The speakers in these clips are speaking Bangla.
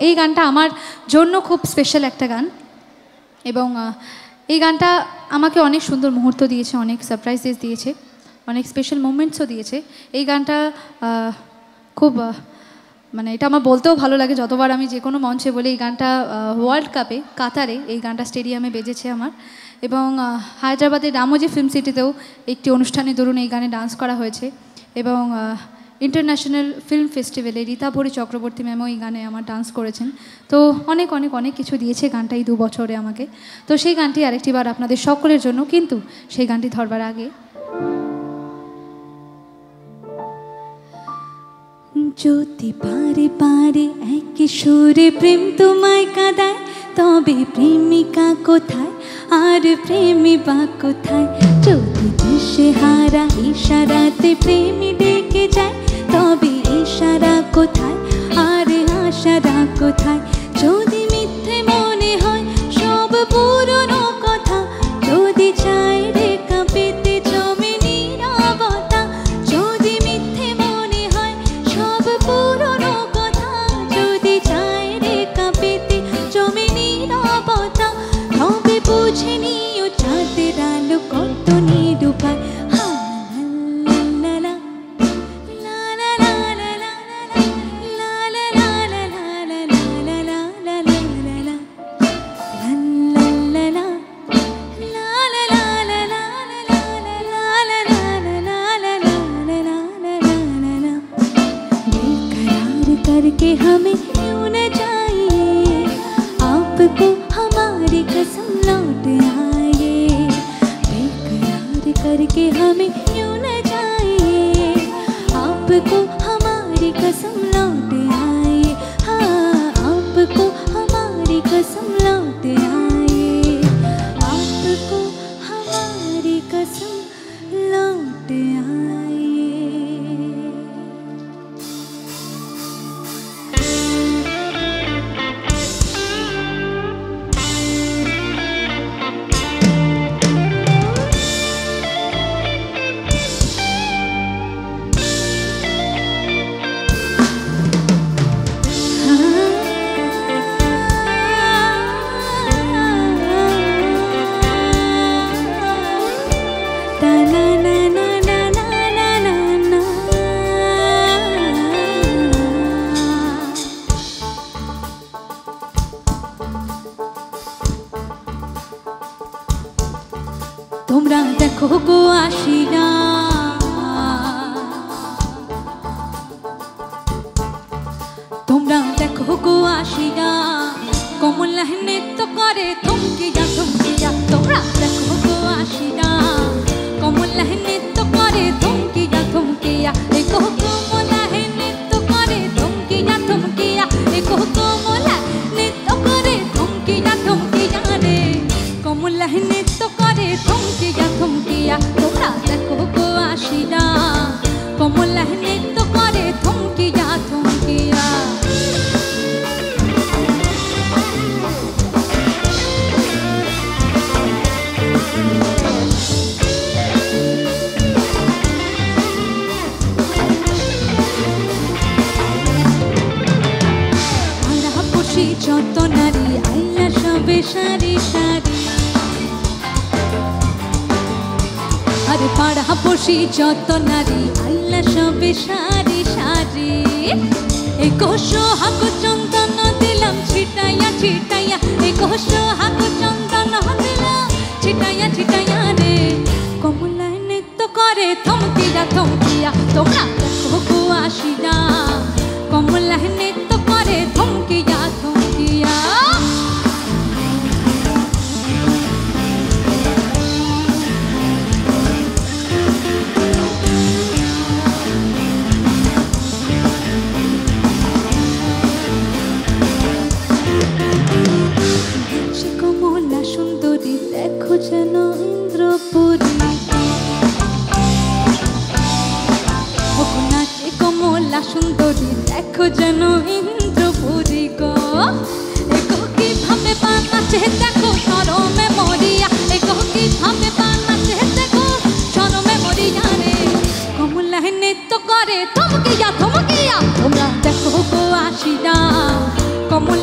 এই গানটা আমার জন্য খুব স্পেশাল একটা গান এবং এই গানটা আমাকে অনেক সুন্দর মুহূর্ত দিয়েছে, অনেক সারপ্রাইজেস দিয়েছে, অনেক স্পেশাল মোমেন্টসও দিয়েছে। এই গানটা খুব মানে এটা আমার বলতেও ভালো লাগে, যতবার আমি যে কোনো মঞ্চে বলি এই গানটা ওয়ার্ল্ড কাপে কাতারে এই গানটা স্টেডিয়ামে বেজেছে আমার, এবং হায়দ্রাবাদের রামোজি ফিল্ম সিটিতেও একটি অনুষ্ঠানে দরুন এই গানে ডান্স করা হয়েছে, এবং ইন্টারন্যাশনাল ফিল্ম ফেস্টিভ্যালে রীতা ভরি চক্রবর্তী ম্যামও এই গানে আমার ডান্স করেছেন। তো অনেক অনেক অনেক কিছু দিয়েছে গানটা এই 2 বছরে আমাকে। তো সেই গানটি আরেকটিবার আপনাদের সকলের জন্য, কিন্তু সেই গানটি ধরবার আগে যদি পারে পারে এক সুরে প্রেম তোমায় কাঁদায়, তবে প্রেমিকা কোথায় আর প্রেমী বা কোথায়? যদি দিশে হারা ইশারাতে প্রেমী ডেকে যায়, তবে ইশারা কোথায় আর আশারা কোথায়? যদি মিথ্যে মনে হয় সব পুরনো কথা, যদি চায় রেখা পেতে জমে নীরবতা, যদি মিথ্যে মনে হয় সব পুরনো কথা, যদি চায় রেখা পেতে জমে নীরবতা, তবে বুঝে নিও চাঁদের আলো কত নিরূপায়। करके हमें क्यों न जाइए, आपको हमारी कसम लौट आए। बेकरार करके हमें क्यों न जाइए, आपको हमारी कसम लौट आए। हाँ, आपको हमारी कसम लौट आए, आपको हमारी कसम लौट आए। তোমরা দেখো গো আশিরা, তোমরা দেখো গো আশিরা, কমলা নৃত্য করে থমকিয়া থমকিয়া। তোমরা দেখো গো আশিরা, কমলা নৃত্য করে থমকিয়া থমকিয়া। দেখো কমলা নৃত্য করে থমকিয়া থমকিয়া, দেখো কমলা নৃত্য করে থমকিয়া থমকিয়া রে, কমলা নৃত্য করে থমকিয়া থমকিয়া। তোমরা দেখো গো আশিরা, কমলা নৃত্য করে থমকিয়া থমকিয়া। যত নারী আইলা সবে সারি সারি, আরে পাড়া পড়শি যত নারী আইলা সবে সারি সারি। একুশ হাক চন্দন দিলাম ছিটাইয়া ছিটাইয়া, একুশ হাক চন্দন দিলাম ছিটাইয়া ছিটাইয়া রে, কমলা নৃত্য করে থমকিয়া থমকিয়া। তোমরা দেখো গো আশিরা, কমলা নৃত্য করে থমকিয়া থমকিয়া। কমলা সুন্দরী দেখো যেন ইন্দ্রপুরী, নাচে কমলা সুন্দরী দেখো যেন ইন্দ্রপুরী গো। এগো কিভাবে পা নাচে দেখো শরমে মরিয়া, এগো কিভাবে পা নাচে দেখো শরমে মরিয়া রে, কমলা নৃত্য করে থমকিয়া থমকিয়া। তোমরা দেখো গো আশিরা, কমলা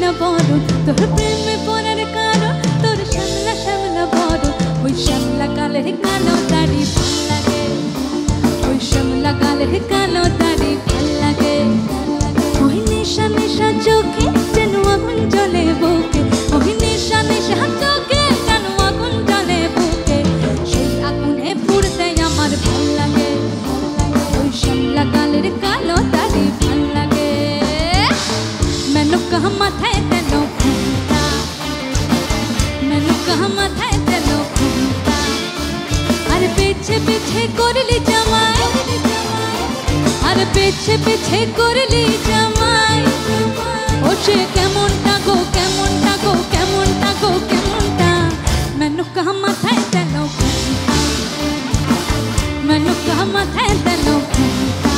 না বরণ তোর প্রেমে পড়ার কারণ তোর শ্যামলা শ্যামলা বরণ ওই শ্যামলা গালের কালো দাড়ি ভাল লাগে ওই শ্যামলা গালের কালো দাড়ি ভাল লাগে ওই নেশা নেশা চোখে যেন আগুন জ্বলে বুকে ওই নেশা নেশা চোখে যেন আগুন জ্বলে বুকে সেই আগুনে পুড়তে আমার ভাল লাগে ওই শ্যামলা গালের কালো দাড়ি ভাল লাগে मैनू कहा माथे तेनो घूमता मैनू कहा माथे तेनो घूमता अरे पीछे पीछे करली जमाई अरे पीछे पीछे करली जमाई ओ से केमनटा गो केमनटा गो केमनटा गो केमनटा मैनू कहा माथे तेनो घूमता मैनू कहा माथे तेनो घूमता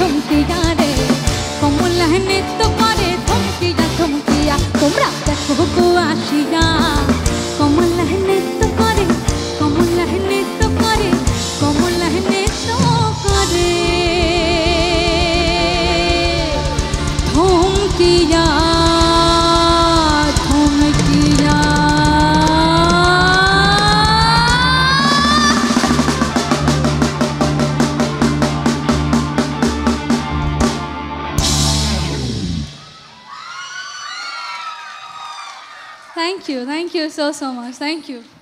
थमकिया रे कमला नृत्य करे थमकिया तोमरा देखो गो आसिया कमला नृत्य करे कमला नृत्य करे कमला नृत्य करे थमकिया थमकिया Thank you so much. Thank you.